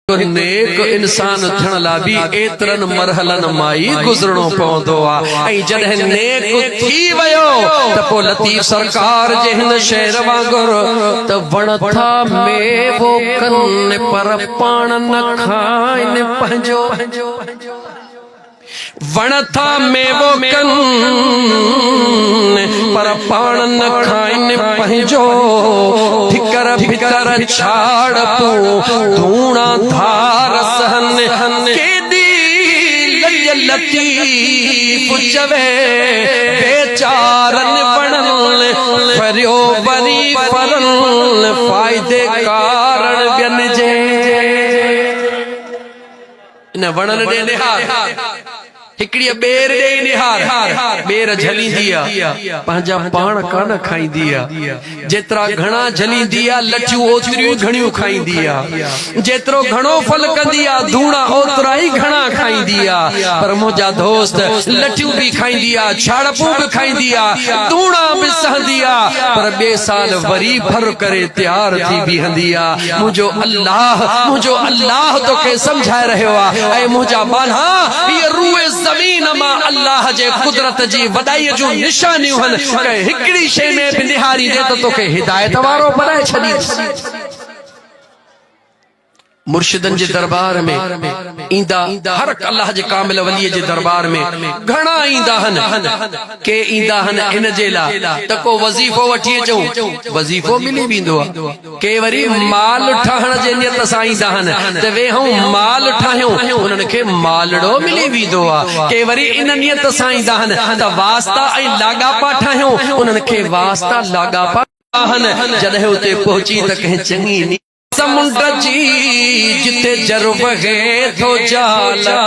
नेक इंसान थियण लाइ बि एतिरनि मरहलनि मां ई गुज़रणो पवंदो आहे। ऐं जॾहिं नेक थी वियो त पोइ लतीफ़ सरकार जे हिन शेर वांगुरु त वण था मेवो कनि पर पाण न खाइनि पंहिंजो, वण था मेवो कनि पर पाण न खाइनि पंहिंजो, फिकर फिकर छाड़ पो धूणा धार सहन केॾी लतीफ़ चवे बेचारनि वणनि फरियो वरी फरनि फ़ाइदे कारण ॿियनि जे इन वणनि ॾे निहार हिकड़ी बेर ॾे निहार, बेर झलींदी आहे पंहिंजा पाण कान खाईंदी आहे, जेतिरा घणा झलींदी आहे लठियूं ओतिरियूं घणियूं खाईंदी आहे, जेतिरो घणो फल कंदी आहे धूणा ओतिरा ई घणा खाईंदी आहे। पर मुंहिंजा दोस्त लठियूं बि खाईंदी आहे, छाड़पूं बि खाईंदी आहे, धूणा बि सहंदी आहे, पर ॿिए साल वरी भर करे तयार थी बीहंदी आहे। मुंहिंजो अल्लाह तोखे सम्झाए रहियो आहे, ऐं मुंहिंजा बाला इहे रूए ज़मीन मां अल्लाह जे कुदरत जी वॾाईअ जूं निशानियूं आहिनि। कंहिं हिकिड़ी शइ में बि निहारी दे त तोखे हिदायत वारो बनाए छॾी। मुर्शिदन जे दरबार में ईंदा हर अल्लाह जे कामिल वलीअ जे दरबार में घणा ईंदा आहिनि, के ईंदा आहिनि इन जे लाइ त को वज़ीफ़ो वठी अचूं, वज़ीफ़ो मिली वेंदो आहे, के वरी माल ठाहिण जे नियत सां ईंदा आहिनि त वेहूं माल ठाहियूं उन्हनि खे मालड़ो मिली वेंदो आहे, के वरी इन नियत सां ईंदा आहिनि त वास्ता ऐं लाॻापा ठाहियूं उन्हनि खे वास्ता लाॻापा आहिनि। जॾहिं उते पहुची त कंहिं चङी समुंड जी जिते जर वहे थो जाला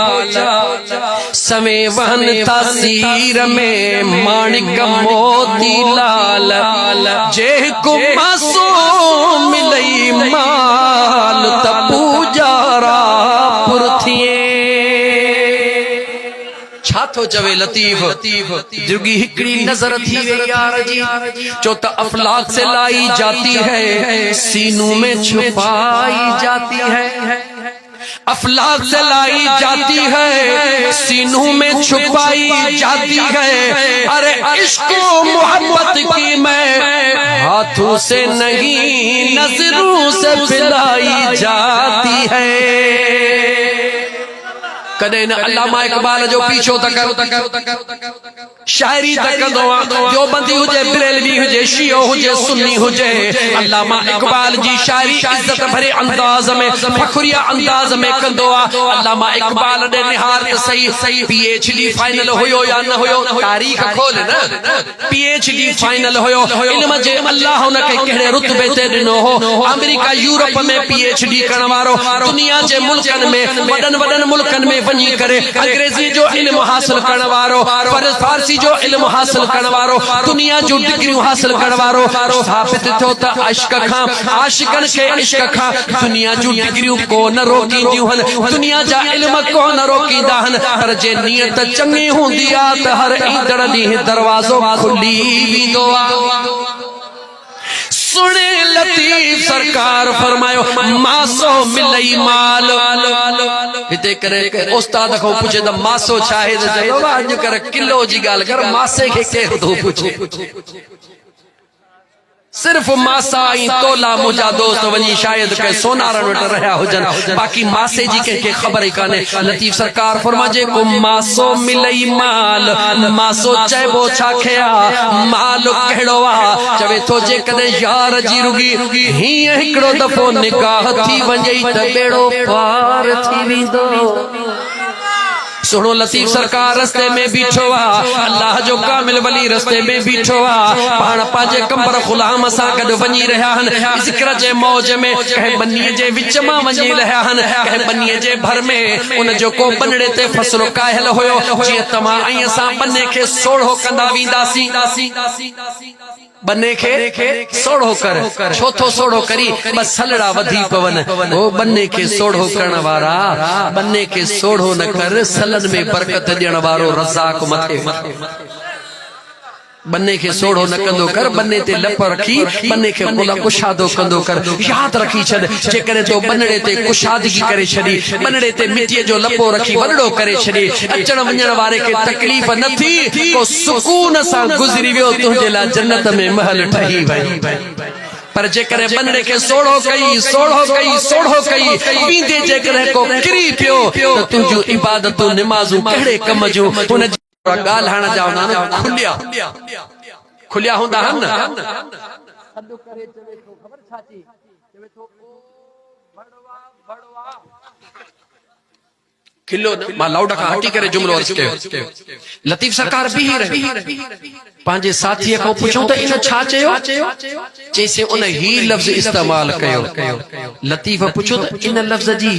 सवे वहन तासीर में माणिक मोती लाल जे को मासूम मिलई माल त पूजारा पुरथिए छा थो चवे लतीफ़ जुगी हिकड़ी नजर थी वे यार जी, जो त अफलाक से लाई जाती है सीनों में छुपाई जाती है, अफलाक से लाई जाती है सीनों में छुपाई जाती है। अरे इश्क मोहब्बत की मैं हाथों से नहीं नजरों से पिलाई जाती है। कदे न अल्लामा इकबाल जो पीछो तक शायरी तक जो बंदी हुजे बरेलवी हुजे शियो हुजे सुन्नी हुजे, अल्लामा इकबाल जी शायरी इज्जत भरे अंदाज में फखरिया अंदाज में कंदो आहे। अल्लामा इकबाल ने निहार सही पीएचडी फाइनल हुयो या न हुयो, तारीख खोल न पीएचडी फाइनल हुयो, इल्म जे अल्लाह उनके कहिड़े रुतबे ते ॾिनो हो, अमेरिका यूरोप में पीएचडी करण वारो, दुनिया जे मुल्कनि में वॾनि मुल्कनि में वञी करे अंग्रेजी जो इल्म हासिल करण वारो, फारसी जो इल्म हासिल करण वारो, दुनिया जो डिग्रियूं हासिल करण वारो साबित थियो त इश्क खां आशिकन के इश्क खां दुनिया जो डिग्रियूं को न रोकींदियूं आहिनि, दुनिया जा इल्म को न रोकींदा आहिनि, पर जे नियत चङी हूंदी आहे त हर ईंदड़ ॾींहुं दरवाज़ो खुली वेंदो आहे। सुने लतीफ़ सरकार फरमायो मासो मिलई माल, हिते करे उस्ताद को पुछे त मासो छा आहे त चयो अॼु कर किलो जी ॻाल्हि कर, मासे खे केरु थो पुछे, सिर्फ मासा ऐं तोला मुंहिंजा दोस्त वञी शायद के सोनारनि वटि रहिया हुजनि, बाक़ी मासे जी कंहिंखे ख़बर ई कान्हे। लतीफ़ सरकार फरमाजे को मासो मिलई माल, मासो चइबो छा खे आहे, माल कहिड़ो आहे, चवे थो जेकॾहिं यार जी रुगी हीअं हिकिड़ो दफ़ो निगाह थी वञे त बेड़ो पार थी वेंदो। सुनो लतीफ़ सरकार रस्ते में बीठो आहे, अल्लाह जो कामिल वली रस्ते में बीठो आहे, पाण पंहिंजे कंबर ग़ुलाम सां गॾु वञी रहिया आहिनि, ज़िक्र जे मौज में कंहिं बनीअ जे विच मां वञी रहिया आहिनि, कंहिं बनीअ जे भर में उन जो को बनड़े ते फसलो कायल हुयो, जीअं तव्हां ऐं असां बने खे सोढ़ो कंदा वेंदासीं, बने खे सोढ़ो कर, छो थो सोढ़ो करी, बस सलड़ा वधी पवन, ओ बने के सोढ़ो करण वारा बने के सोढ़ो न कर, सलन में बरकत ॾियण वारो रज़ाक मथे बन्ने के सोड़ो न कंदो कर, बन्ने ते लप रखी, बन्ने के कुला कुशादो कंदो कर। याद रखी छद जे करे तो बनड़े ते कुशादगी करे छड़ी, बनड़े ते मिट्टी जो लपो रखी वनड़ो करे छड़ी। अचण वञण वारे के तकलीफ न थी को सुकून सा गुजरी वियो, तुझे ला जन्नत में महल ठही वई। पर जेकर बनड़े के सोड़ो कई पींदे जेकर को किरी पियो तो तुझो इबादतों निमाज़ू कड़े कम जो उन गाल्हाण जा खुलिया हुंदा हन। सॾु करे चवे थो ख़बर छा चई, चवे थो ओ बड़वा खिलो न मां लाउड खां हटी करे जुमलो अर्ज़ कयो। लतीफ़ सरकार बीही रही, पंहिंजे साथीअ खां पुछूं त इन छा चयो, चईसे उन ही लफ़्ज़ इस्तेमाल कयो। लतीफ़ पुछो त इन लफ़्ज़ जी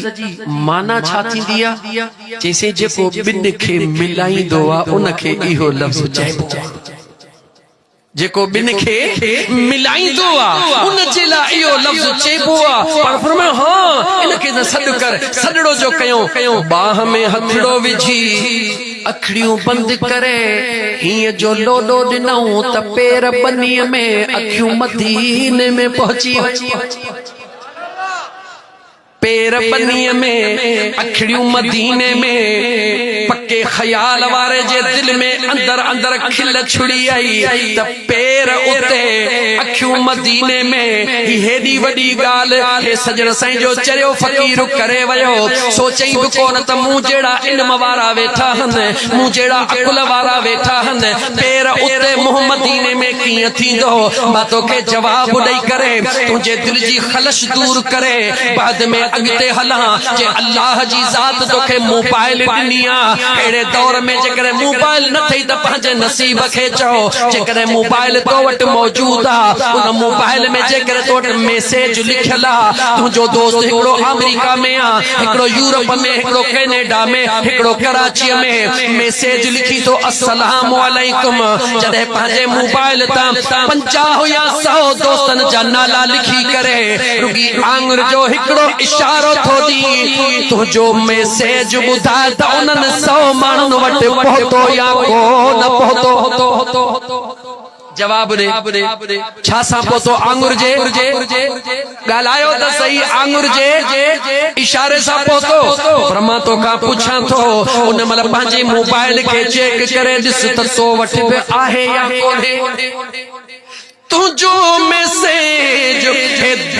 माना छा थींदी आहे, चईसे जेको ॿिन खे मिलाईंदो आहे उन खे इहो लफ़्ज़ चइबो आहे। जेको ॿिन खे मिलाईंदो आहे उन जे लाइ इहो लफ़्ज़ चइबो आहे। पर फरमायो हां इन खे न सॾु कर, सॾड़ो जो कयो, बाह में हथड़ो विझी अखड़ियूं बंद करे, हीअं जो लोॾो ॾिनऊं त पेर बनीअ में अखियूं मदीने में पहुची वई। पेर बनीअ में अखड़ियूं मदीने में, पक्के ख्याल वारे जे दिल में अंदर अंदर खिल छुड़ी आई त पेर उते अखियूं मदीने में। हेॾी वॾी ॻाल्हि हे सजण साईं जो चरियो फ़कीर करे वियो। सोचई बि कोन त मूं जहिड़ा इल्म वारा वेठा हन, मूं जहिड़ा अकुल वारा वेठा हन, पेर उते मुंह मदीने में कीअं थींदो। मां तोखे जवाब ॾेई करे तुंहिंजे दिल जी ख़लश दूर करे बाद में अगते हला जे अल्लाह जी ज़ात तोखे मोबाइल ॾिनी आहे। अहिड़े दौर में जेकर मोबाइल न थई त पंहिंजे नसीब खे चओ। जेकर मोबाइल तो वटि मौजूद आहे, उन मोबाइल में जेकर तो वटि मैसेज लिखियल आहे, तुंहिंजो दोस्त हिकिड़ो अमेरिका में आहे, हिकिड़ो यूरोप में, हिकिड़ो कैनेडा में, हिकिड़ो कराची में, मैसेज लिखी तो अस्सलाम वालेकुम। जॾहिं पंहिंजे मोबाइल तां 50 या 100 दोस्तन जा नाला लिखी करे रुगी आंगुर जो हिकिड़ो इशारो थो दी, तुंहिंजो मैसेज ॿुधाए त उन्हनि 100 माण्हुनि वटि पहुतो या को न पहुतो। जवाब दे छा सां पहुतो, आंगुर जे ॻाल्हायो त सही, आंगुर जे इशारे सां पहुतो। पर मां तोखां पुछां थो उन महिल पंहिंजे मोबाइल खे चेक करे ॾिस त तो वटि बि आहे या कोन्हे। तुझो मैसेज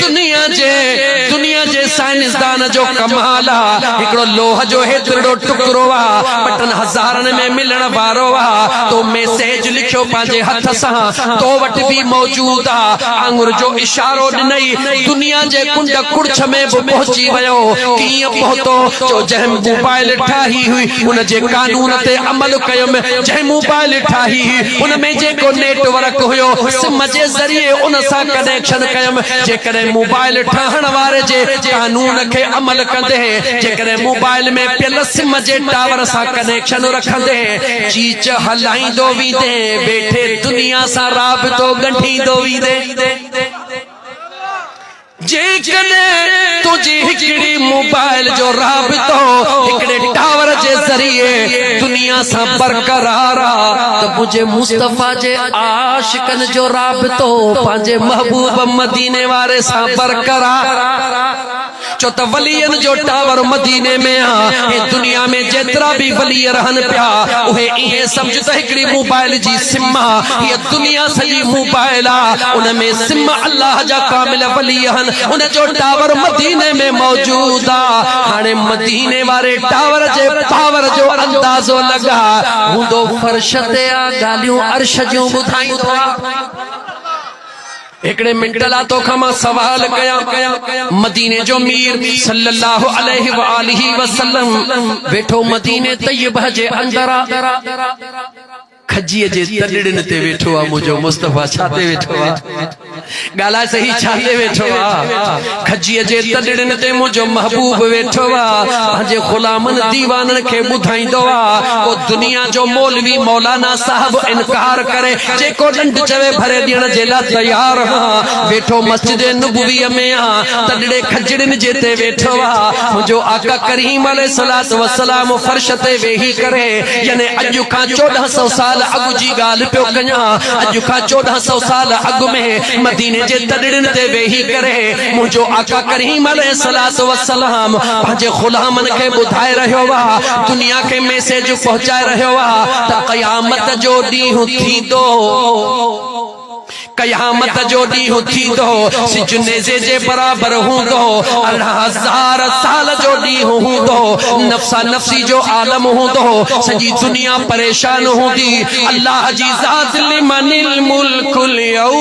दुनिया जे साइंसदान जो कमाल आहे। हिकिड़ो लोह जो हेतिरो टुकड़ो आहे, बटन हज़ारनि में मिलण वारो आहे। तो मैसेज लिखियो पंहिंजे हथ सां, तो वटि बि मौजूद आहे। आंगुर जो इशारो ॾिनई, दुनिया जे कुंड कुड़छ में बि पहुची वियो। कीअं पहुतो, जो जंहिं मोबाइल ठाही हुई उन जे कानून ते अमल कयो। जंहिं मोबाइल ठाही उन में जेको नेटवर्क हुयो सिम जे ज़रिए उन सां कनेक्शन कयम। जेकॾहिं मोबाइल ठहण वारे जे कानून खे अमल कंदे, जेकॾहिं मोबाइल में पियल सिम जे टावर सां कनेक्शन रखंदे, चीच हलाईंदो वेंदे, वेठे दुनिया सां राबितो ॻंढींदो वेंदे। जेकॾहिं तुंहिंजी हिकिड़ी मोबाइल जो राबितो हिकिड़े टावर जे ज़रिए दुनिया सां बरक़रार आहे त मुंहिंजे मुस्तफ़ा जे आशिकनि जो राबितो पंहिंजे महबूब मदीने वारे सां बरक़रार। छो त वलियन जो टावर मदीने में आहे। दुनिया में जेतिरा भी वली रहन पिया उहे इहे समझ त हिकिड़ी मोबाइल जी सिम आहे। ये दुनिया सॼी मोबाइल आहे, उन में सिम अल्लाह जा कामिल वली आहिनि, उन जो टावर मदीने में मौजूद आहे। हाणे मदीने वारे टावर जे पावर जो अंदाज़ो लगा हूंदो फर्श ते ॻाल्हियूं अर्श जूं ॿुधाईंदो आहे। एकड़े मिंट ला तो खमा सवाल कया। मदीने जो मीर सल्लल्लाहु अलैहि व आलिहि वसल्लम वेठो मदीने तैयबा जे अंदरा खजीअ जे तड़ड़िन ते वेठो आ। मुझो मुस्तफा छाते वेठो आ, गाला सही छाते वेठो आ। खजीअ जे तड़ड़िन ते मुझो महबूब वेठो आ। पंहिंजे गुलामन दीवानन खे ॿुधाईंदो आ। ओ दुनिया जो मौलवी मौलाना साहब इनकार करे, जेको डंड चवे भरे ॾियण जे लाइ तैयार हा। वेठो मस्जिद नबवी में आ, तड़ड़े खजड़िन जे ते वेठो आ। मुझो आका करीम अलैहिस्सलातु वस्सलाम फर्श ते वेही करे, यानी अॼु खां 1400 साल अगु जी गाल पियो कया अज का 1400 साल अगु में मदीने जे तड़िन ते वेही करे मुझो आका करीम अलैहिस्सलातु वस्सलाम पंहिंजे गुलामन के बुधाए रहियो वा दुनिया के मैसेज पहुंचाए रहियो वा त क़यामत जो ॾींहुं थींदो क़यामत जो ॾींहुं थींदो सिज नेज़े जे बराबर हूंदो 1000 साल जो ॾींहुं हूंदो नफ़्सा नफ़्सी जो आलम हूंदो सॼी दुनिया परेशान हूंदी अल्लाह जी ज़ात लिमनिल मुल्कुल यौम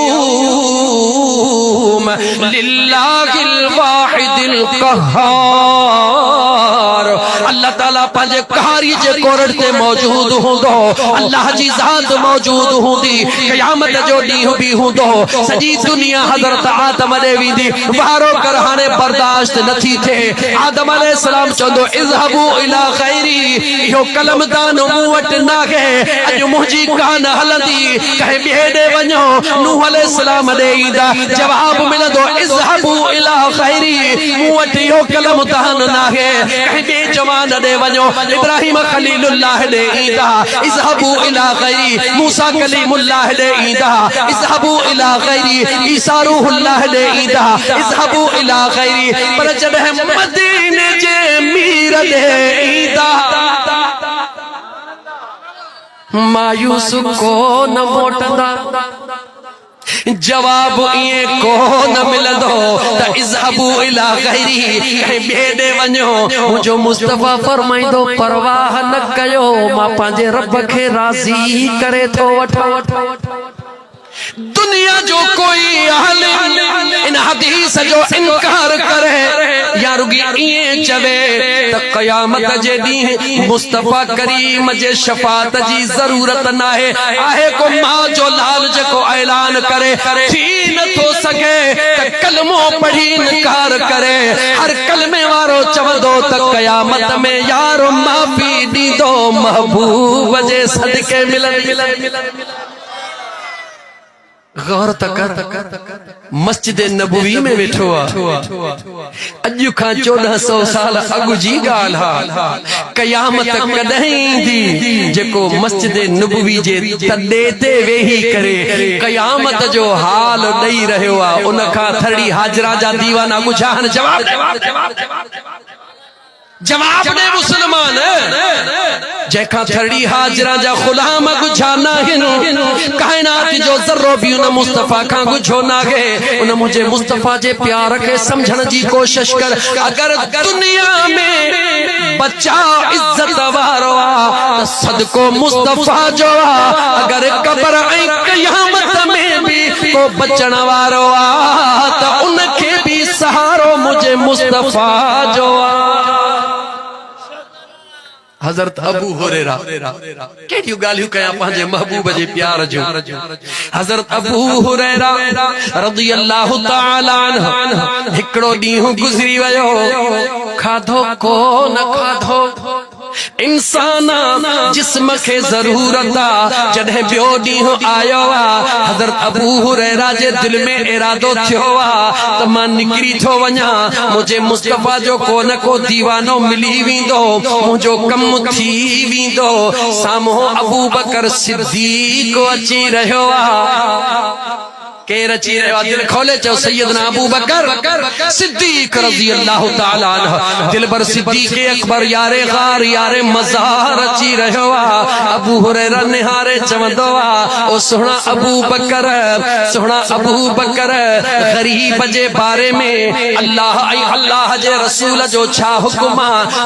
लिल्लाहिल वाहिदिल क़हार अल्लाह ताला पंहिंजे क़हारी जे कोरड़ ते मौजूद हूंदो अल्लाह जी ज़ात मौजूद हूंदी क़यामत जो ॾींहुं भी हूंदो सॼी दुनिया हज़रत आदम ॾे वेंदी वारो कर हाणे बर्दाश्त नथी थिए आदम अलैहिस्सलाम चवंदो इज़हबू इला ग़ैरी इहो कलमदान मूं वटि नाहे अॼु मुंहिंजी कान हलंदी कंहिं ॿिए ॾे वञो नूह अलैहिस्सलाम ॾे ईंदा जवाब मिलंदो इज़हबू इला ग़ैरी मूं वटि इहो कलमदान नाहे कंहिं ॿिए जवान ॾे वञो इब्राहिम खलीलुल्लाह ॾे ईंदा इज़हबू इला ग़ैरी मूसा कलीमुल्लाह ॾे ईंदा इज़हबू इला ग़ैरी ईसा रूहुल्लाह ॾे ईंदा इज़हबू इला ग़ैरी पर जॾहिं मदीने जे मीर ॾे ईंदा मायूस को न मोटंदा जवाब ये को न मिलंदो त इज़हबू इला ग़ैरी ॿिए ॾे वञो मुंहिंजो मुस्तफ़ा फरमाईंदो परवाह न कयो मां पंहिंजे रब खे राज़ी करे थो वठां दुनिया जो कोई आलिम इन हदीस जो इनकार करे या रुगी इए चवे त क़यामत जे ॾींहुं मुस्तफ़ा करीम जे शफ़ाअत जी ज़रूरत नाहे आहे को मां जो लाल जेको ऐलान करे थी नथो सघे त कलमो पढ़ी इनकार करे हर कलमे वारो चवंदो त क़यामत में यार माफ़ी ॾींदो महबूब जे सदके मिलन गौर तक मस्जिद नबवी में वेठो अॼु खां 1400 साल अॻु जी ॻाल्हि क़यामत कॾहिं ईंदी जेको मस्जिद नबवी जे तॾे ते वेही करे क़यामत जो हाल ॾेई रहियो आहे उन खां थड़ी हाजरा जा दीवाना ॻुझाहन जवाब दे मुसलमान जैखा थड़ी हाजरा जा गुलाम गुझाना कायनात जो जर्रो भी उन मुस्तफा का गुझो नागे उन मुझे मुस्तफा जे प्यार के समझण जी कोशिश कर अगर दुनिया में बच्चा इज्जत वारो आ सदको मुस्तफा जो अगर कब्र ऐं क़यामत में भी को बचण वारो आ त उनके भी सहारो मुझे मुस्तफा जो हजरत अबू हुरैरा केडियूं गालियूं कया पंहिंजे महबूब जे प्यार जो हजरत अबू हुरैरा रज़ियल्लाहु तआला अन्हु हिकड़ो ॾींहुं गुज़री वियो खाधो को न खाधो इंसान जिस्म के जरूरत जॾहिं ॿियो ॾींहुं आयो हज़रत अबू हुरैरा जे दिल में इरादो थियो त मां निकिरी थो वञा मुझे मुस्तफा जो को न को दीवानो मिली वेंदो मुंहिंजो कम थी वेंदो साम्हूं अबू बकर सिद्दीक़ अची रहियो केर अची रहियो दिल खोले चओ सैयदना अबू बकर सिद्दीक़ रज़ियल्लाहु तआला अन्हु दिलबर सिद्दीक़ अकबर यारे गार यारे मज़ार अची रहियो अबू हुरैरा निहारे चवंदो ओ सुहिणा अबू बकर गरीब जे बारे में अल्लाह ऐं अल्लाह जे रसूल जो छा हुकुम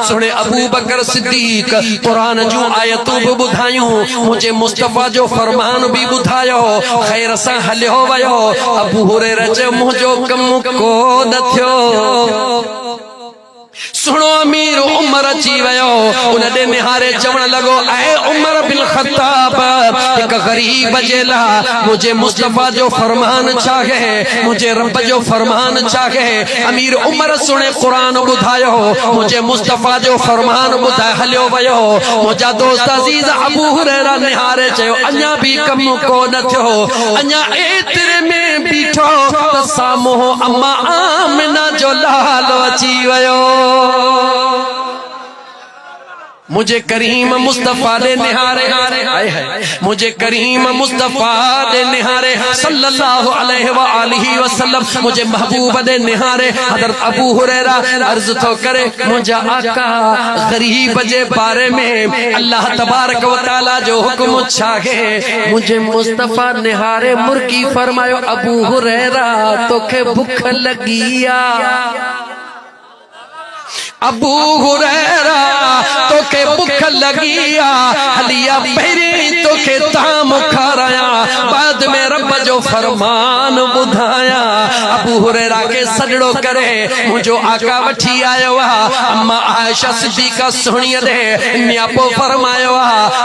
सुहिणे अबू बकर सिद्दीक़ कुरान जूं आयतूं भी ॿुधायूं मुझे मुस्तफा जो फरमान भी ॿुधायो ख़ैर सां हलियो वयो अबू हुरैरा चयो मुंहिंजो कम को न थियो सुनो अमीर उमर अची वयो उन दे निहारे चवण लगो ऐ उमर बिन खत्ताब एक गरीब जेला मुझे मुस्तफा जो फरमान चाहे मुझे रब जो फरमान चाहे अमीर उमर सुने कुरान बुधायो मुझे मुस्तफा जो फरमान बुधाए हलियो वयो मुझा दोस्त अजीज अबू हुरैरा निहारे चयो अन्या भी कम को न थियो अन्या एतरे में बीठो त साम्हूं अम्मा आमिना जो लाल अची वयो मुझे करीम मुस्तफा दे निहारे मुझे करीम मुस्तफा दे निहारे सल्लल्लाहु अलैहि व आलिहि वसल्लम मुझे महबूब दे निहारे। हज़रत अबू हुरैरा अर्ज़ तो करे मुझा आका गरीब जे बारे में अल्लाह तबारक व तआला जो हुक्म छागे मुझे मुस्तफा निहारे मुर्गी फरमायो अबू हुरैरा तोखे भूख लगिया अबू हुरैरा तोखे भूख लगिया हलिया पहिरी तोखे ताम खाराया बाद में रब जो फरमान बुधाया। अबू हुरैरा के सजड़ो करे मुझो आका वठी आयो अम्मा आयशा सिद्दीका सोहणीअ दे न्यापो फरमायो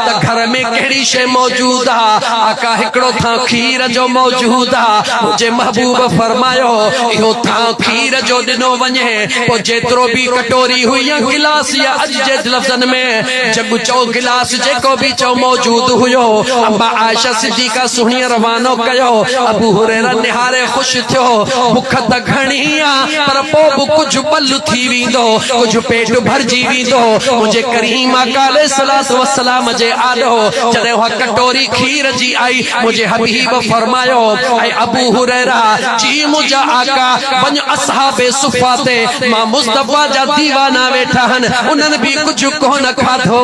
त घर में केड़ी शे मौजूद आका हिकड़ो था खीर जो मौजूद मुझे महबूब फरमायो इहो था खीर जो दिनो वने पो जेतरो भी कटोरी हुई या गिलास या अज जे लफ्ज़न में जब चो गिलास जेको भी चो मौजूद हुयो अम्मा आयशा सिद्दीका सोहणीअ रवानो कयो। अबू हुरैरा निहारे खुश थियो भूख त घणीआ पर पो कुछ बल थी विंदो कुछ पेट भरजी विंदो मुझे करीम आका अलैहिस्सलातु वस्सलाम जे आडो जदे वह कटोरी खीर जी आई मुझे हबीब फरमायो ऐ अबू हुरैरा जी मुझा आका वञ असहाबे सुफ़ा ते मां मुस्तफा जा दीवाना वेठा हन उन्हनि भी कुछ कोन खाधो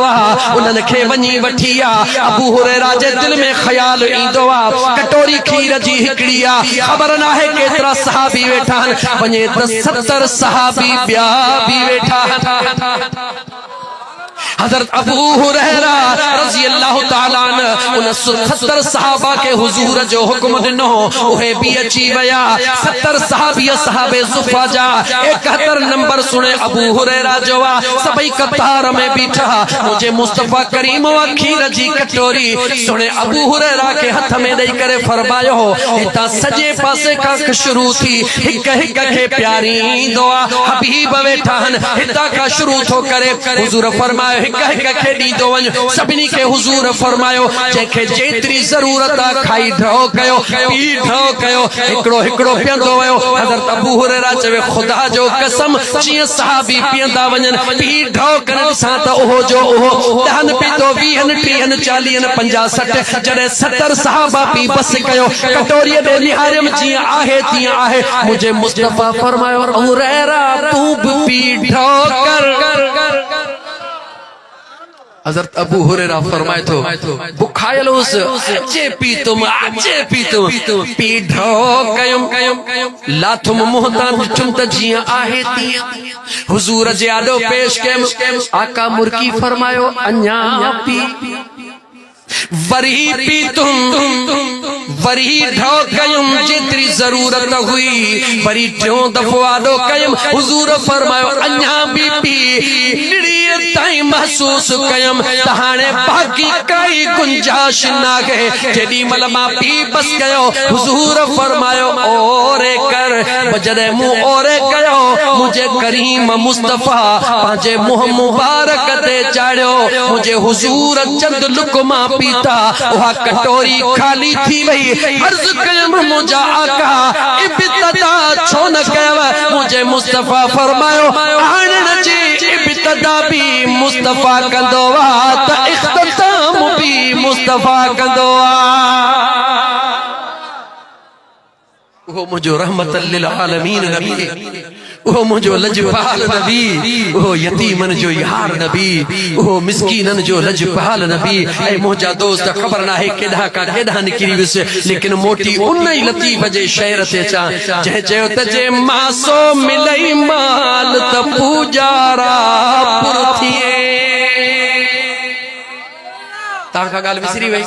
उन्हनि खे वञी वठी अबू हुरैरा जे दिल में ख्याल ईंदो कटोरी खीर जी हिकड़ी खबर ना है केतरा सहाबी वेठा हन वञे त 70 सहाबी ॿिया भी वेठा हन। हज़रत अबू हुरैरा रज़ी अल्लाह तआला उन 70 सहाबा के हुजूर जो हुक्म दिनो उहे भी अची वया 70 सहाबी सहाबे सुफ़ा जा 71 नंबर सुने अबू हुरैरा जो सभई कतार में बीठा मुझे मुस्तफा करीम व खीर जी कटोरी सुने अबू हुरैरा के हथ में दई करे फरमायो हिता सजे पासे का शुरू थी हिक हिक के प्यारी दुआ हबीब वेठा हन हिता का शुरू थो करे हुजूर फरमायो सभिनी के हुजूर फरमायो जेके जेतरी जरूरत खाई ढो कयो पी ढो कयो हिकड़ो हिकड़ो पियंदो वयो। हज़रत अबू हुरैरा चवे खुदा जो कसम जीअं सहाबी पियंदा वञन पी ढो करण सां त ओहो जो ओहो दहन पीतो 20 30 40 50 60 जडे 70 सहाबा पी बस कयो कटोरीअ दे निहारियम जीअं आहे तीअं आहे मुझे मुस्तफा फरमायो हुरैरा तू भी पी ढो कर। हज़रत अबू हुरैरा फरमाए तो बुखायल उस अचे पी तुम पी ढो कयम लाथुम मुहतान चुमत जिया आहे तिया हुजूर जे आडो पेश कयम आका मुर्की फरमायो अन्या पी वरी पी तुम वरी ढो कयम जेतरी जरूरत हुई वरी टियों दफो आडो कयम हुजूर फरमायो अन्या भी पी ताई महसूस कयम तहाने बाकी काई गुंजाश ना गए जेडी मलमा पी बस गयो हुजूर फरमायो ओरे कर बजरे मुंह ओरे कयो मुझे करीम मुस्तफा पांजे मुंह मुबारक ते चाड़ियो मुझे हुजूर चंद लुकमा पीता वहा कटोरी खाली थी वई अर्ज कयम मुझा आका इब्तिदा छो न कयव मुझे मुस्तफा फरमायो आणन जी इब्तिदा भी मुस्तफा कंदो त इख्तिताम भी मुस्तफा कंदो वो मुझो रहमत लिल आलमीन नबी वो मुझो लजपाल नबी वो यतीमन जो यार नबी वो मिस्कीनन जो लजपाल नबी ऐ मुझा दोस्त खबर ना है केडा का केडा निकरी विस लेकिन मोटी उन ही लतीफ जे शेर ते चा जे चयो त जे मासो मिलई माल त पूजारा पुरथिए ता का गाल विसरी वई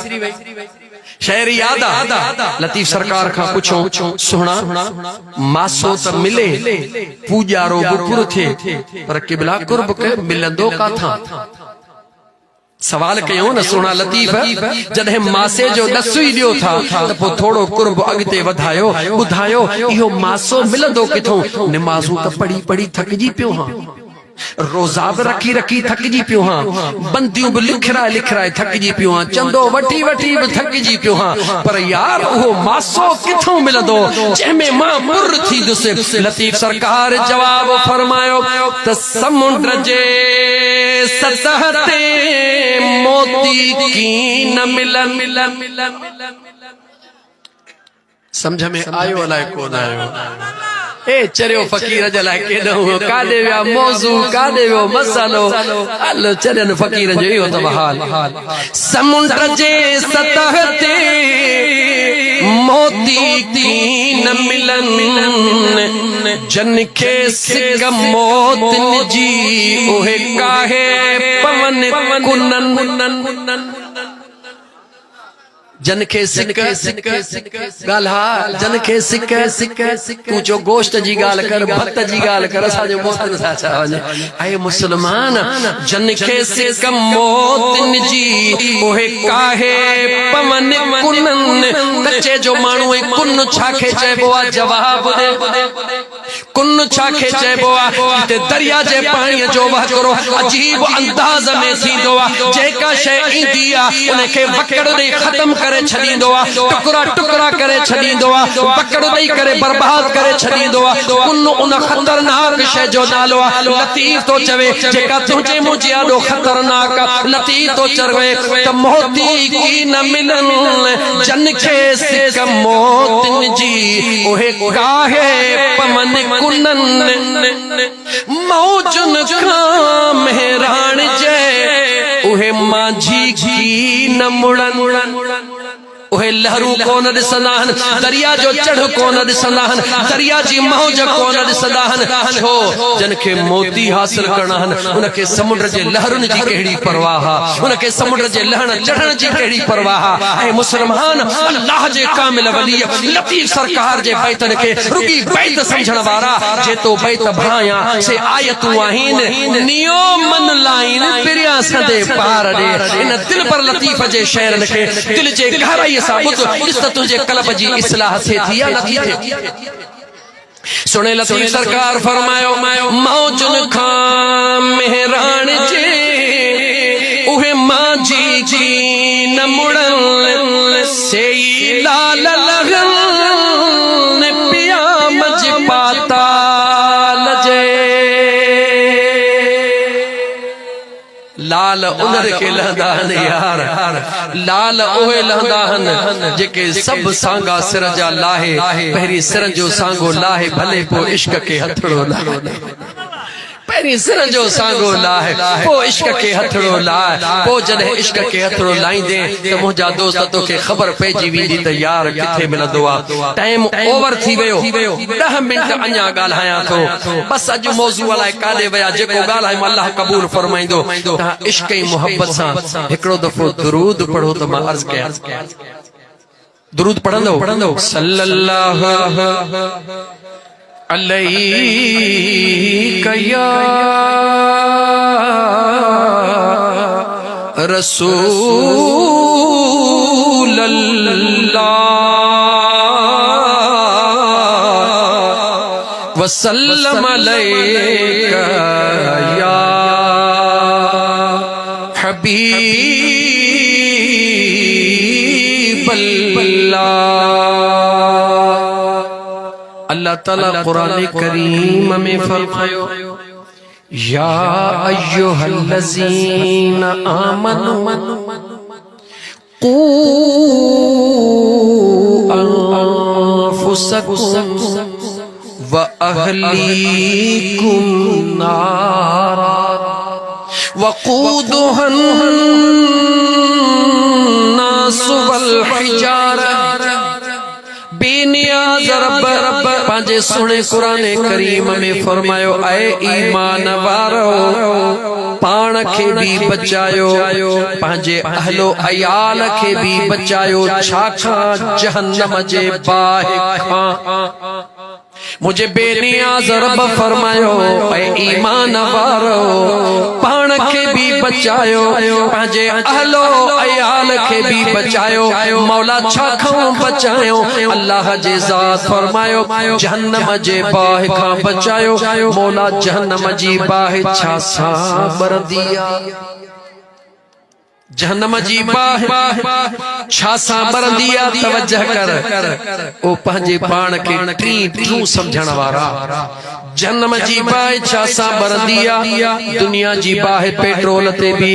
शेर याद लतीफ सरकार का पुछो सुना मासो त मिले पूजारो गुरपुर थे पर किबला कुर्ब के मिलंदो का था सवाल कयो न सुना लतीफ जदे मासे जो दसुई दियो था त पो थोड़ो कुर्ब अगते वधायो बुधायो इहो मासो मिलंदो किथों नमाजू त पढ़ी पढ़ी थकजी पियो हां रोजा रखी रखी थकजी पियो हां बंदियों भी लिखराए थकजी पियो हां चंदो वठी वठी भी थकजी पियो हां पर यार वो मासो किथों मिलंदो जेमे मां मुर थी दुसे लतीफ सरकार जवाब फरमायो त समुंड जे सतह ते मोती की न मिलन। समझ में आयो अलाए कोन आयो? ए चरियो फ़कीर जला केॾो काॾे विया मौज़ू काॾे वियो मसालो हलो चरियनि फ़कीरनि जो इहो अथव हाल। समुंड जे सतह ते मोती की न मिलन जन खे सिक मौतन जी उहे काहे पवन कुनन जन खे सिक गाल्हा जन खे सिक तू जो गोश्त जी गाल कर भत जी गाल कर असांजो मोहन सा छा वञे। ऐं मुस्लमान जन खे सिक मौतन जी उहे काहे पवन कुनन कच्चे जो माण्हू ऐं कुन छाखे चइबो आहे जवाब दे कुन छाखे चइबो आहे हिते दरिया जे पाणीअ जो वहकिरो अजीब अंदाज़ में थींदो आहे जेका शइ ईंदी आहे उनखे वकड़ ॾेई ख़तम करे छॾींदो आहे टुकड़ा टुकड़ा करे छॾींदो आहे वकड़ ॾेई करे बर्बाद करे छॾींदो आहे कुन उन ख़तरनाक शइ जो नालो आहे लतीफ़ थो चवे जेका तुंहिंजे मुंहिंजे ॾाढो ख़तरनाक लतीफ़ थो चवे त मोती की न मिलन जन खे सिक मौतन जी उहे काहे पवन कुनन मौजन खां मेहरान जे उहे माझी की न मुड़न उहे लहरूं कोन ॾिसंदा आहिनि दरिया जो चढ़ कोन ॾिसंदा आहिनि दरिया जी मौज कोन ॾिसंदा आहिनि छो जन खे मोती हासिल करणा आहिनि उनखे समुंड जे लहरुनि जी कहिड़ी परवाह आहे उनखे समुंड जे लहण चढ़ण जी कहिड़ी परवाह आहे। ऐं मुस्लमान अल्लाह जे कामिल वली लतीफ़ सरकार जे बैतनि खे रुगी बैत समझण वारा जेतो बैत भाया से आयतूं आहिनि नियो मन लाइन पिरिया सदे पार ॾे इन दिल पर लतीफ़ जे शहरनि खे दिल जे गहराई तुझे कल्ब जी इस्लाह थे थी या न थी थे। सुने लतीफ़ सरकार फरमायो मौजन खां मेहरान जे उहे माझी जी न मुड़न से लाल लगन पिया मज पाता लजे लाल उनर के लहंदा हन यार लाल उहे लहंदा हन जेके सब सांगा सिर जा लाहे पहिरीं सिर जो सांगो लाहे भले पो इश्क के हथड़ो लाहे पहिरीं सिर जो सांगो लाहे पो इश्क के हथड़ो लाहे पो जॾहिं इश्क के हथड़ो लाईंदे त मुंहिंजा दोस्त तोखे ख़बर पइजी वेंदी त यार किथे मिलंदो आहे। टाइम ओवर थी वियो 10 मिंट अञा ॻाल्हायां थो बस अॼु मौज़ू लाइ काॾे विया जेको ॻाल्हायूं अल्लाह क़बूल फरमाईंदो। तव्हां इश्क ऐं मोहब्बत सां हिकिड़ो दफ़ो दुरूद पढ़ो त मां अर्ज़ कयां दुरूद पढ़ंदो सल्लल्लाहु अलैका या रसूल अल्लाह वसल्लम अलैका या हबीब अल्लाह ताला कुरान करीम में फरमायो या अय्युहल्लज़ीना आमनू कू अनफुसकुम व अहलीकुम नारा वक़ूदुहन नास वल हिजारा बेनियाज़ रब पंहिंजे सुणे कुरान करीम में फरमायो ऐ ईमान वारो पाण खे भी बचायो पंहिंजे अहलो अयाल खे भी बचायो छाकाणि जहन्नम जे बाहि खां मुझे बेनियाज़ रब फरमायो ऐ ईमान वारो पाण खे भी बचायो पंहिंजे अहलो अयाल खे भी बचायो मौला छा खां बचायो अल्लाह जे ज़ात फरमायो जहन्नम जे बाहि खां बचायो मौला जहन्नम जी बाहि छा सां बरदी आहे जहन्नम जी बाह छा सां बरंदी आ तवज्जह कर ओ पंहिंजे पाण खे टी टू समझण वारा। जहन्नम जी बाह छा सां बरंदी आ दुनिया जी बाह पेट्रोल ते भी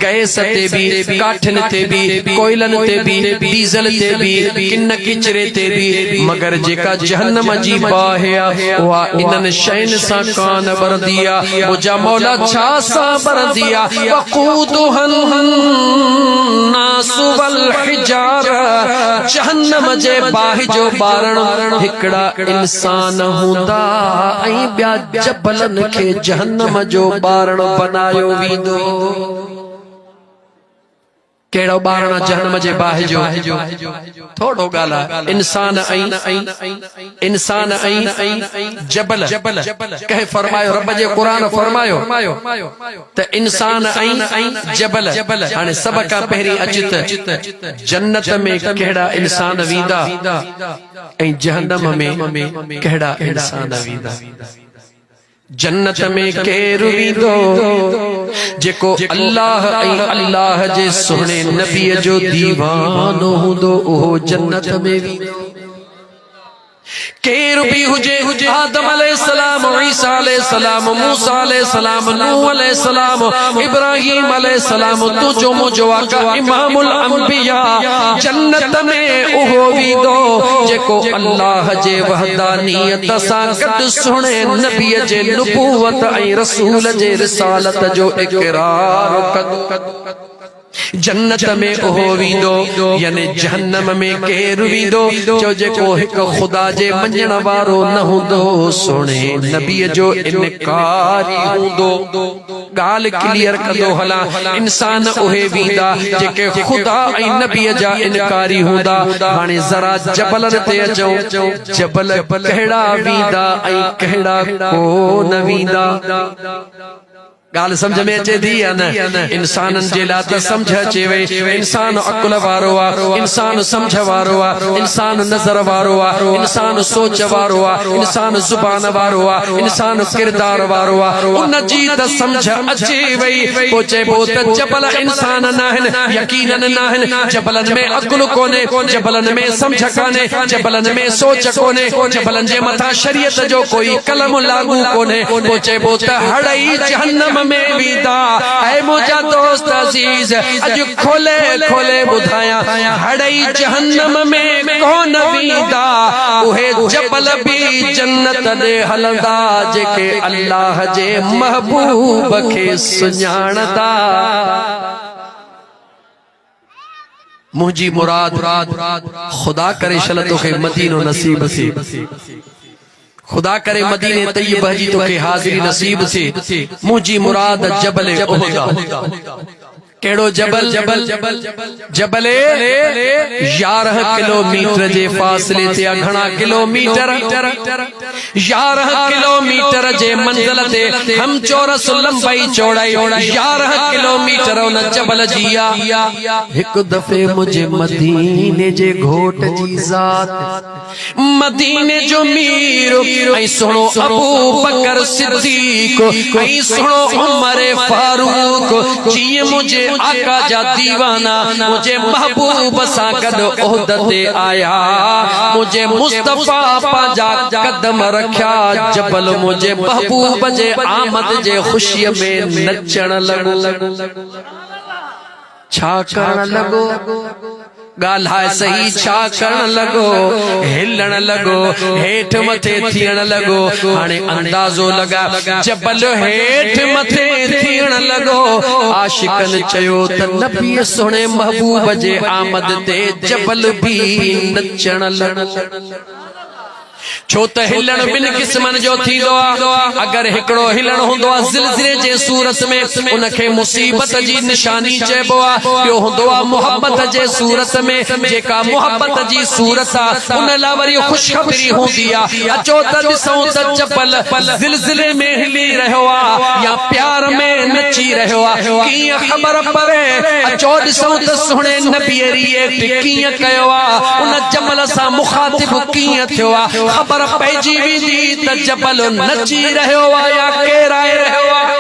गैस ते भी काठन ते भी कोयलन ते भी डीजल ते भी किन किचरे ते भी मगर जेका जहन्नम जी बाह आ वा इनन शैन सां कान बरंदी आ। मुझा मौला छा सां बरंदी आ वक़ूदुहन नासु वल हिजारा। जहन्नम जे बाह जो बारण हिकड़ा इंसान हुंदा ऐं ॿिया जबलन खे जहन्नम जो बारण बनायो वेंदो। केड़ो बारण जहन्नम जे बाह जो थोड़ो ॻाल्हि आहे। इंसान ऐं जबल कहे फरमायो रब जे क़ुरान फरमायो त इंसान ऐं जबल। हाणे सभ खां पहिरीं अचित जन्नत में कहिड़ा इंसान वेंदा ऐं जहन्नम में कहिड़ा इंसान वेंदा। जन्नत में केरु वेंदो जेको अल्लाह ऐं अल्लाह जे सुहिणे नबीअ जो दीवानो हूंदो उहो जन्नत में वेंदो। केरु भी हुजे आदम अलैहिस्सलाम ईसा अलैहिस्सलाम मूसा अलैहिस्सलाम नूह अलैहिस्सलाम इब्राहिम अलैहिस्सलाम तुझो मुझो आका इमामुल अंबिया जन्नत में उहो वेंदो जेको अल्लाह जे वहदानियत सां गॾु सुहिणे नबीअ जे नबूवत ऐं रसूल जे रिसालत जो इक़रार कंदो। जन्नत में उहो वेंदो यानी जहन्नम में केरु वेंदो जो जेको हिक खुदा जे मञण वारो न हूंदो सुहिणे नबीअ जो इनकारी हूंदो। ॻाल्हि क्लियर कंदो हलां। इंसान उहे वेंदा जेके खुदा ऐं नबीअ जा इनकारी हूंदा। हाणे ज़रा जबलन ते अचूं। जबल कहिड़ा वेंदा ऐं कहिड़ा कोन वेंदा। ॻाल्हि समझ में अचे थी या न? इंसाननि जे लाइ त समझ अचे वई। इंसान अकुल वारो आहे, इंसान समझ वारो आहे, इंसान नज़र वारो आहे, इंसान सोच वारो आहे, इंसान ज़ुबान वारो आहे, इंसान किरदार वारो आहे। उन जी त समझ अचे वई। पोइ चइबो त जबल इंसान न आहिनि, यकीनन न आहिनि। जबलनि में अकुल कोन्हे, जबलनि में समझ कान्हे, जबलनि में सोच कोन्हे, जबलनि जे मथां शरीयत जो कोई कलम लागू कोन्हे। पोइ चइबो त हड़ई जहन्नम में वेंदा। ऐ मुंहिंजा दोस्त अज़ीज़ अॼु खोले खोले ॿुधायां हड़ई जहन्नम में कोन वेंदा। उहे जबल भी जन्नत ॾे हलंदा जेके अल्लाह जे महबूब खे सुञाणदा। मुंहिंजी मुराद खुदा करे शल तोखे मदीनो नसीब थी। खुदा करे मदीने तैयबह जी तोखे हाज़िरी नसीब थी। मुंहिंजी मुराद जबल उहद। केड़ो जबल? जबल 11 किलोमीटर जे फासले ते घणा किलोमीटर? 11 किलोमीटर जे मंजिल ते हम चौरस लंबाई चौड़ाई 11 किलोमीटर उन जबल जी आ। हिक दफे मुझे मदीने जे घोट जी ज़ात मदीने जो मीर ऐं सुहिणो अबू बकर सिद्दीक़ ऐं सुहिणो उमर फारूक जीअं मुझे आका जा दीवाना मुझे महबूब सां गॾु उहद ते आया। मुझे मुस्तफा पंहिंजा कदम रखिया। जबल मुझे महबूब जे आमद जे ख़ुशीअ में नचण लॻो। छा करण लॻो? ॻाल्हाए सही। छा करण लॻो? हिलण लॻो, हेठि मथे थियण लॻो। हाणे अंदाज़ो लॻा जबल हेठि मथे थियण लॻो। आशिकनि चयो त नबी सुहिणे महबूब जे आमद ते जबल भी नचण लॻो। छो त हिलण ॿिनि क़िस्मनि जो थींदो आहे। अगरि हिकिड़ो हिलण हूंदो आहे ज़िलज़िले जे सूरत में उनखे मुसीबत जी निशानी चइबो आहे। ॿियो हूंदो आहे मोहब्बत जे सूरत में। जेका मोहब्बत जी सूरत आहे उन लाइ वरी ख़ुशख़बरी हूंदी आहे। अचो त ॾिसूं त जबल ज़िलज़िले में हिली रहियो आहे या प्यार में नची रहियो आहे। कीअं ख़बर पवे? अचो ॾिसूं त सुहिणे नबीअ रिएक्ट कीअं कयो आहे। उन जबल सां मुखातिब कीअं थियो आहे। ख़बर पइजी वेंदी त जबल नची रहियो आहे या केराए रहियो आहे।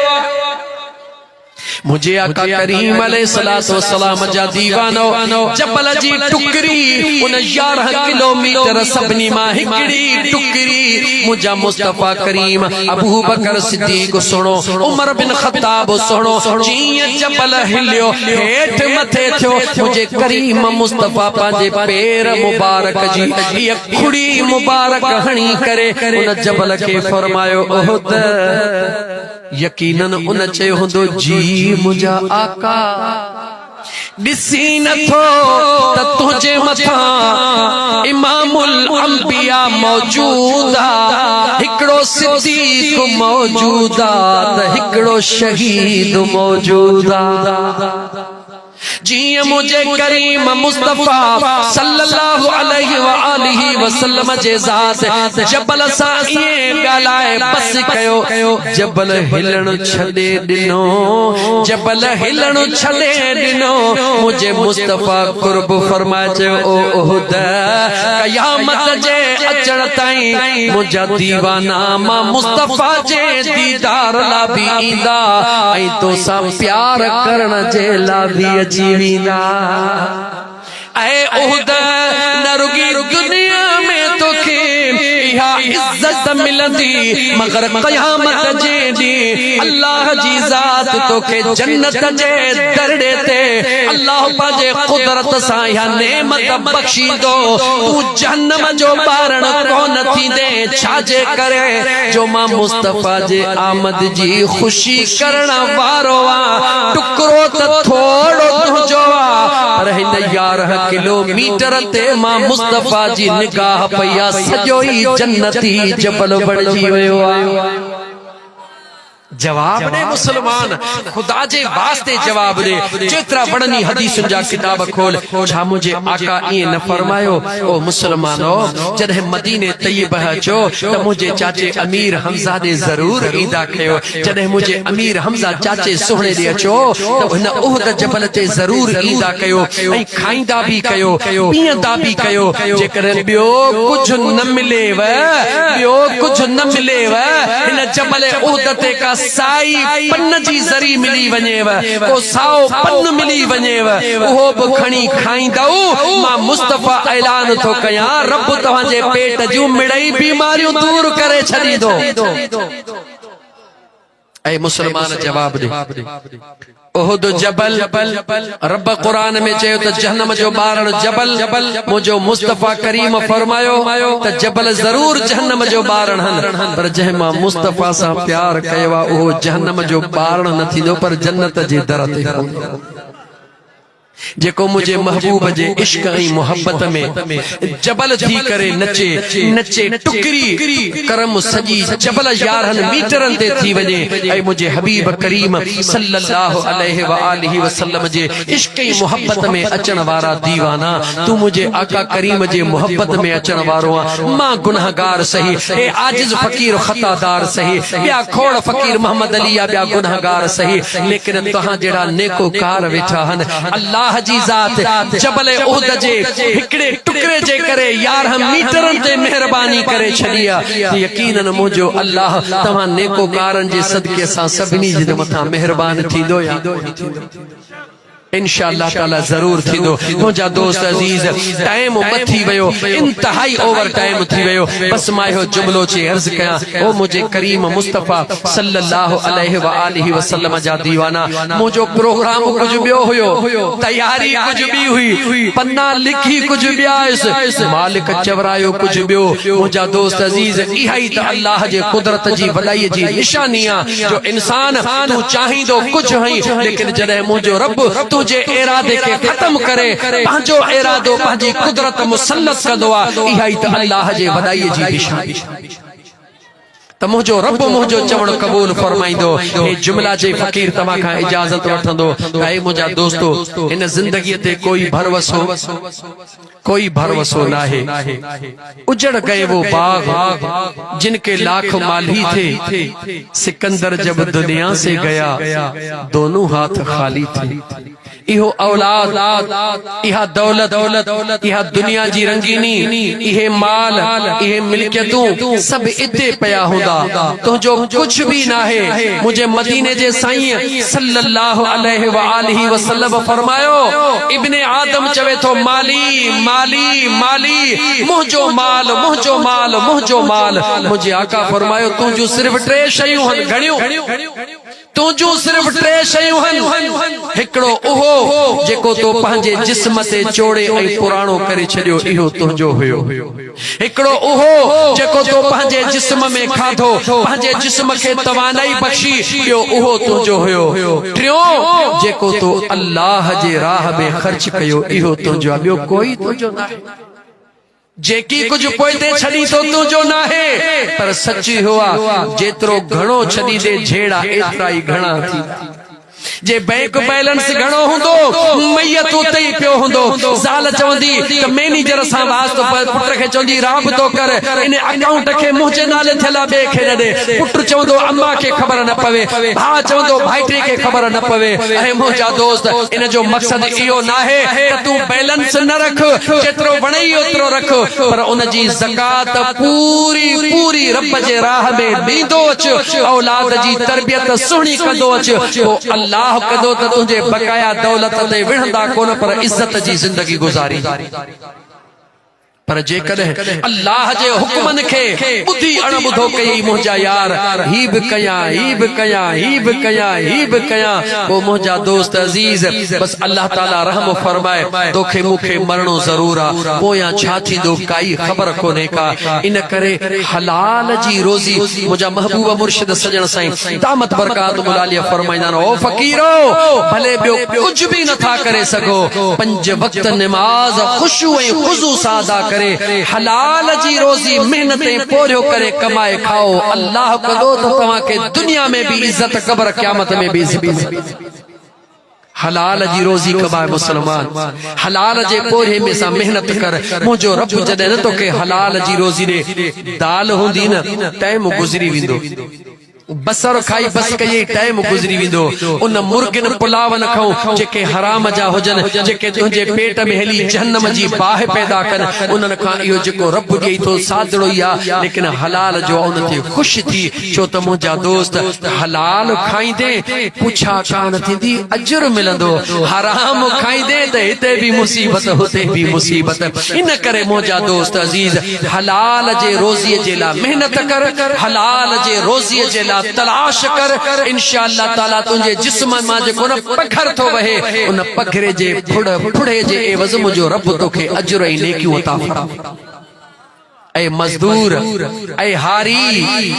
मुझे आका करीम अलैहिस्सलाम जा दीवानो जबल जी टुकरी उन 11 किलोमीटर सभनी मां हिकड़ी टुकरी मुझा मुस्तफा करीम अबू बकर सिद्दीक सुनो उमर बिन खत्ताब सुनो जीअं जबल हिलियो हेठ मथे थियो मुझे करीम मुस्तफा पांजे पैर मुबारक जी ये खुड़ी मुबारक हणी करे उन जबल के फरमायो ओहद यकीनन उन चयो हुंदो जी मुझा आका दिसी नथो त तुझे मथा इमामुल अंबिया मौजूदा हिकड़ो सिद्दीक मौजूदा त हिकड़ो शहीद मौजूदा जी मुझे करीम मुस्तफा सल्लल्लाहु अलैहि व आलिहि वसल्लम जे ज़ात जबल सा ये गालाए बस कयो जबल हिलण छडे दिनो जबल हिलण छडे दिनो मुझे मुस्तफा कुर्ब फरमाए ओ ओहद कयामत जे अचण ताईं मुझा दीवाना मां मुस्तफा जे दीदार ला भी ईंदा ऐं तो सा प्यार करण जे ला भी जीवीना ऐ ओहद न रुगी दुनिया में तोखे इहा इज्जत मिलंदी मगर क़यामत जे ॾींहुं अल्लाह जी ज़ात तोखे जन्नत जे दरड़े ते अल्लाह पांजे कुदरत सां इहा नेमत बख्शींदो तू जहन्नम जो ॿारण कोन थींदे छाजे करे जो मां मुस्तफा जे आमद जी खुशी करण वारो आ टुकरो त थोड़ो तुंहिंजो आ पर हिन 11 किलोमीटर ते मां मुस्तफा जी निगाह पया सजो ही जन्नती जबल बणजी वयो आ जवाब दे मुसलमान खुदा जे वास्ते जवाब दे जेतरा वड़नी हदीसुन जा किताब खोल छा मुझे आका ये न फरमायो ओ मुसलमानो जदे मदीने तय्यबा अचो त मुझे चाचे अमीर हमजा दे जरूर ईंदा कयो जदे मुझे अमीर हमजा चाचे सोहणे दे अचो त हुन उहद जबल ते जरूर ईंदा कयो ऐं खाईंदा भी कयो पींदा भी कयो जेकर बियो कुछ न मिलेव बियो कुछ न मिलेव इन जबल उहद ते का साई पन्न जी जरी मिली वनेव को साओ पन्न मिली वनेव ओहो बि खणी खाईंदो मां मुस्तफा ऐलान थो कयां रब तव्हांजे पेट जूं मिड़ई बीमारियूं दूर करे छॾींदो ऐ मुसलमान जवाब दे ओहद जबल रब कुरान में चयो त जहन्नम जो ॿारण जबल मुझो मुस्तफा करीम फरमायो त जबल जरूर जहन्नम जो ॿारण हन पर जंहिं मां मुस्तफा सां प्यार कयो आहे उहो जहन्नम जो ॿारण न थींदो पर जन्नत जे दर ते जेको मुझे महबूब जे इश्क ऐं मोहब्बत में जबल थी करे नचे नचे टुकरी करम सजी जबल 11 मीटरन ते थी वने ऐं मुझे हबीब करीम सल्लल्लाहु अलैहि व आलिहि वसल्लम जे इश्क ऐं मोहब्बत में अचण वारा दीवाना तू मुझे आका करीम जे मोहब्बत में अचण वारो आ मां गुनाहगार सही ए आजिज फकीर खतादार सही या खोड़ फकीर मोहम्मद अली या गुनाहगार सही लेकिन तहां जेड़ा नेकोकार वेठा हन अल्लाह जी ज़ात जबल उहद जे हिकड़े टुकड़े जे करे 11 मीटरन ते मेहरबानी करे छडिया यकीनन मुझो अल्लाह तव्हां नेकोकारन जे सदके सां सभिनी जे मथा मेहरबान थींदो या इंशाअल्लाह ताला जरूर थींदो मुझा दोस्त अजीज टाइम मथी वयो इंतहाई ओवर टाइम थी वयो बस मां यो जुमलो चे अर्ज कया ओ मुझे करीम मुस्तफा सल्लल्लाहु अलैहि व आलिहि वसल्लम जा दीवाना मुझो प्रोग्राम कुछ बियो हुयो तैयारी कुछ भी हुई पन्ना लिखी कुछ बियास मालिक चवरायो कुछ बियो मुझा दोस्त अजीज इहाई त अल्लाह जे कुदरत जी वडाई जी निशानियां जो इंसान तू चाहिदो कुछ हई लेकिन जदे मुझो रब तुझे इरादे के खत्म करे पांजो इरादो पांजी कुदरत मुसल्लत कंदो आ इहाई त अल्लाह जे वडाई जी निशानी त मुझो रब मुझो चवण कबूल फरमाइंदो हे जुमला जे फकीर तमा का इजाजत वठंदो ऐ मुझा दोस्तो इन जिंदगी ते कोई भरवसो ना है उजड़ गए वो बाग जिनके लाख माली थे सिकंदर जब दुनिया से गया दोनों हाथ खाली थे इहो औलाद, इहा दौलत, इहा दुनिया जी रंगीनी, इहे माल, इहे मिल्कियतूं सब इते पया हुंदा, तुंहिंजो कुछ भी ना है। मुझे मदीने जे साईं सल्लल्लाहु अलैहि व आलिहि वसल्लम फरमायो, इब्ने आदम चवे थो माली माली माली, मुंहिंजो माल मुंहिंजो माल मुंहिंजो माल। मुझे आका फरमायो, तुंहिंजूं सिर्फ 3 शयूं हन, घणियूं तुंहिंजूं सिर्फ 3 शयूं हन। हिकिड़ो उहो जेको तो पंहिंजे जिस्म ते चोड़े ऐं पुराणो करे छॾियो, इहो तुंहिंजो हुयो। हिकिड़ो उहो जेको तो पंहिंजे जिस्म में खाधो, पंहिंजे जिस्म खे तवानाई बख्शी, इहो उहो तुंहिंजो हुयो। टियों जेको तो अल्लाह जे राह में ख़र्च कयो, इहो तुंहिंजो आहे, ॿियो कोई तुंहिंजो नाहे। जेकी कुछ पोइते छड़ी तो तुंहिंजो नाहे, पर सची हुआ जेतिरो घणो छड़ी दे झेड़ा एतिरा ई घणा थी। जे बैंक बैलेंस घणो हुंदो, मैयत उते ई पियो हुंदो। ज़ाल चवंदी त मैनेजर सां वास्तो, पुट खे चवंदी राबतो कर, इन अकाउंट खे मुंहिंजे नाले थियल ॿिए खे न ॾे। पुट चवंदो अम्मा खे ख़बर न पवे, भाउ चवंदो भाइटे खे ख़बर न पवे। ऐं मुंहिंजा दोस्त, इन जो मक़सद इहो नाहे त तूं बैलेंस न रख, जेतिरो वणई ओतिरो रख, पर उन जी ज़कात पूरी पूरी रब जे राह में ॾींदो अच, औलाद जी तरबियत सुहिणी कंदो अच। पोइ अल्लाह कदो त तुंहिंजे बकाया दौलत ते विढ़ंदा कोन, पर इज्जत जी ज़िंदगी गुज़ारी। पर जेकॾहिं अल्लाह जे हुक्मनि खे ॿुधी अणॿुधो कई, मुंहिंजा यार ही बि कयां, ही बि कयां, ही बि कयां, ही बि कयां, पोइ मुंहिंजा दोस्त अज़ीज़, बस अल्लाह ताला रहम फरमाए, तोखे मूंखे मरणो ज़रूर आहे, पोयां छा थींदो काई ख़बर कोन्हे का। इन करे हलाल जी रोज़ी, मुंहिंजा महबूब मुर्शिद सजण साईं दामत बरकात मुलालिया फरमाईंदा आहिनि, ओ फ़क़ीरो भले ॿियो कुझु बि नथा करे सघो, 5 वक़्त निमाज़ ख़ुशू ऐं ख़ुज़ू सां अदा करे, हलाल जी रोज़ी मेहनत पोरियो करे कमाए खाओ। अल्लाह कदो तो तव्हांखे दुनिया में भी इज्जत, कब्र क़यामत में भी इज्जत। हलाल जी रोज़ी कमाए मुसलमान, हलाल जे पोरे में सा मेहनत कर। मुंहिंजो रब जॾहिं न तोखे हलाल जी रोज़ी ॾे, दाल हूंदी न टाइम गुज़री वेंदो, बसर खाई बस कई टाइम गुज़री वेंदो। उन मुर्गिन पुलाव न खाऊं जेके हराम जा हुजन, जेके तुंहिंजे पेट में हली जहन्नम जी बाहि पैदा कनि, उन्हनि खां इहो जेको रब ॾेई थो सादड़ो ई आहे, लेकिन हलाल जो उन ते ख़ुशि थी। छो त मुंहिंजा दोस्त हलाल खाईंदे पुछा कान थींदी, अजर मिलंदो। हराम खाईंदे त हिते भी मुसीबत, हुते भी मुसीबत। इन करे मुंहिंजा दोस्त अज़ीज़, हलाल जे रोज़ीअ जे लाइ मेहनत कर, हलाल जे रोज़ीअ जे लाइ तलाश कर। इंशाअल्लाह ताला तुंहिंजे जिस्म मां जेको न पखर थो वहे, उन पखरे जे फुड़े जे एवज़ मुंहिंजो रब तोखे अजर ऐं नेकियूं अता फरमाए। ऐ मजदूर, ऐ हारी,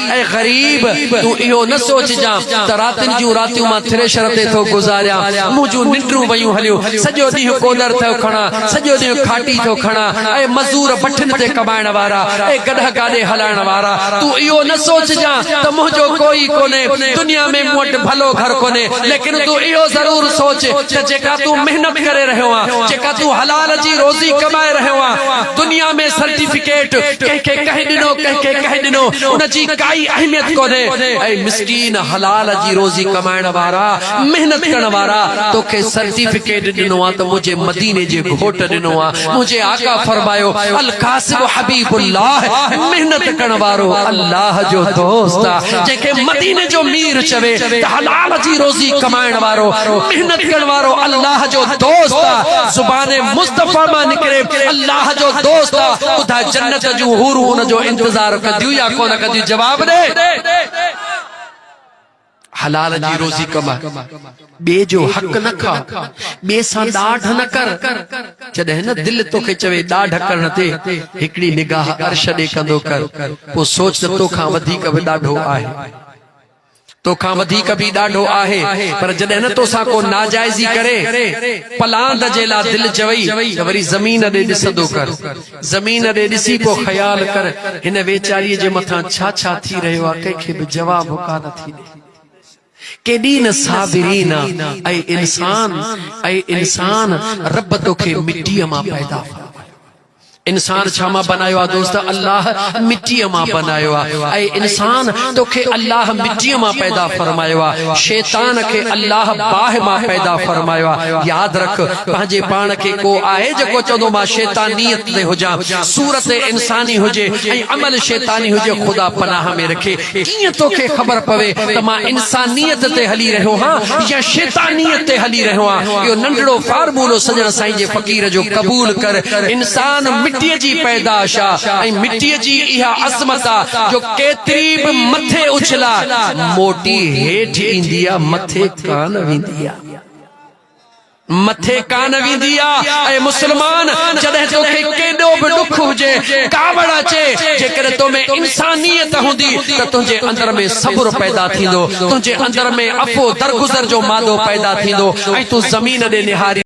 ऐ गरीब, तू इहो न सोच जा त रातिन जूं रातियूं मां थ्रेशर ते थो गुज़ारिया, मुंहिंजूं निंड्रूं वयूं हलियूं, सॼो ॾींहुं कोलर थो खणा, सॼो ॾींहुं खाटी थो खणा। ऐ मज़दूर भठिन ते कमाइण वारा, ऐ गॾह गाॾे हलाइण वारा, तू इहो न सोच जा त मुंहिंजो कोई कोन्हे, दुनिया में मूं वटि भलो घर कोन्हे, लेकिन तू इहो ज़रूर सोच त जेका तू मेहनत करे रहियो आहे, जेका तू हलाल जी रोज़ी कमाए रहियो आहे, दुनिया में सर्टिफिकेट कंहिंखे कहे ॾिनो, कंहिंखे कहे ॾिनो, उनजी काई अहमियत कोन्हे। ऐं मिस्कीन हलाल जी रोज़ी कमाइण वारा, मेहनत करण वारा, तोखे सर्टिफिकेट ॾिनो आहे त मुंहिंजे मदीने जे घोट ॾिनो आहे। मुंहिंजे आका फरमायो, अल कासिब हबीबुल्लाह, मेहनत करण वारो अल्लाह जो दोस्त आहे। जंहिंखे मदीने जो मीर चवे त हलाल जी रोज़ी कमाइण वारो, मेहनत करण वारो अल्लाह जो दोस्त आहे। ज़ुबान मुस्तफ़ा मां निकिरे अल्लाह जो दोस्त आहे, ॿुधा जन्नत जूं हूरूं उन जो इंतजार कंदियूं या कोन कंदियूं? जवाब दे। हलाल जी रोज़ी कमा, ॿिए जो हक़ न खा, ॿिए सां ॾाढ न कर। जॾहिं न दिल तोखे चवे ॾाढ करण ते, हिकिड़ी निगाह अर्श ॾे कंदो कर, पोइ सोच त तोखां वधीक बि ॾाढो आहे, तोखां वधीक भी ॾाढो आहे। पर जॾहिं न तोसां को नाजाइज़ी करे, पलांद जे लाइ दिल चवई त वरी ज़मीन ॾे ॾिसंदो कर, ज़मीन ॾे ॾिसी पोइ ख़्याल कर हिन वेचारीअ जे मथां छा छा थी रहियो आहे, कंहिंखे बि जवाब कान थी ॾे। केॾी न साबिरीन, ऐं इंसान रब तोखे मिटीअ मां पैदा, इंसान छा मां बनायो आहे दोस्त? अल्लाह मिट्टीअ मां बनायो आहे। ऐं इंसान तोखे अल्लाह मिट्टीअ मां पैदा फरमायो आहे, शैतान खे अल्लाह बाहि मां पैदा फरमायो आहे। यादि रख, पंहिंजे पाण खे को आहे जेको चवंदो मां शैतानियत ते हुजां, सूरत इंसानी हुजे ऐं अमल शैतानी हुजे, ख़ुदा पनाह में रखे। कीअं तोखे ख़बर पवे त मां इंसानियत ते हली रहियो हां या शैतानियत ते हली रहियो आहियां? इहो नंढड़ो फार्मूलो सजण साईं जे फ़क़ीर जो क़बूल कर। इंसान मिट्टीअ जी पैदाश आहे ऐं मिट्टीअ जी इहा अज़मत आहे जो केतिरी बि मथे उछला मोटी हेठि ईंदी आहे, मथे कान वेंदी आहे, मथे कान वेंदी आहे। ऐं मुस्लमान, जॾहिं तोखे केॾो बि ॾुख हुजे, कावड़ अचे, जेकर तो में इंसानियत हूंदी त तुंहिंजे अंदर में सब्र पैदा थींदो, तुंहिंजे अंदर में अफ़ो दरगुज़र जो मादो पैदा थींदो ऐं तूं ज़मीन ॾे निहारी